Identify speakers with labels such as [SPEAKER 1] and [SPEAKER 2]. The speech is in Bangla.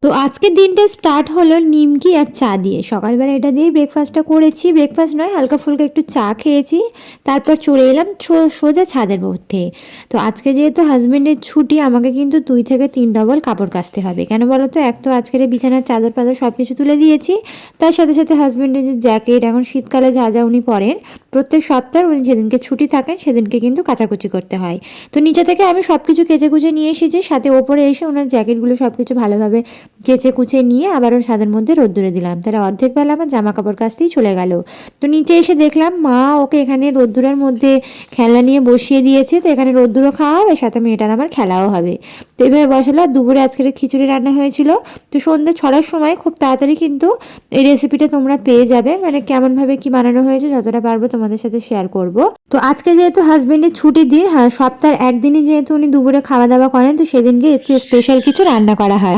[SPEAKER 1] তো আজকের দিনটা স্টার্ট হলো নিমকি আর চা দিয়ে। সকালবেলা এটা দিয়েই ব্রেকফাস্টটা করেছি, ব্রেকফাস্ট নয় হালকা ফুলকা একটু চা খেয়েছি। তারপর চলে এলাম সোজা ছাদের মধ্যে। তো আজকে যেহেতু হাজব্যান্ডের ছুটি, আমাকে কিন্তু 2 থেকে 3 ডবল কাপড় কাচতে হবে। কেন বলো তো, এক তো আজকের এই বিছানার চাদর পাদর সব কিছু তুলে দিয়েছি, তার সাথে সাথে হাজব্যান্ডের যে জ্যাকেট, এখন শীতকালে যা যা উনি পরেন প্রত্যেক সপ্তাহে, উনি যেদিনকে ছুটি থাকেন সেদিনকে কিন্তু কাচাকুচি করতে হয়। তো নিচে থেকে আমি সব কিছু কেচে কুচে নিয়ে এসেছি, সাথে ওপরে এসে ওনার জ্যাকেটগুলো সব কিছু ভালোভাবে কেচে কুচে নিয়ে আবারও ছাদের মধ্যে রোদ্দুরে দিলাম। তাহলে অর্ধেক বেলা আমার জামা কাপড় কাচতেই চলে গেল। তো নিচে এসে দেখলাম মা ওকে এখানে রোদ্দুরের মধ্যে খেলনা নিয়ে বসিয়ে দিয়েছে। তো এখানে রোদ্দুরও খাওয়া হবে, সাথে মেয়েটার আমার খেলাও হবে। তো এইভাবে বসালো। দুপুরে আজকের খিচুড়ি রান্না হয়েছিল। তো সন্ধ্যে 6টার সময় খুব তাড়াতাড়ি কিন্তু এই রেসিপিটা তোমরা পেয়ে যাবে, মানে কেমনভাবে কি বানানো হয়েছে যতটা পারবো তোমাদের সাথে শেয়ার করব। তো আজকে যেহেতু হাজবেন্ডের ছুটির দিন, হ্যাঁ সপ্তাহের একদিনই যেহেতু উনি দুপুরে খাওয়া দাওয়া করেন, তো সেদিনকে একটু স্পেশাল কিছু রান্না করা হয়।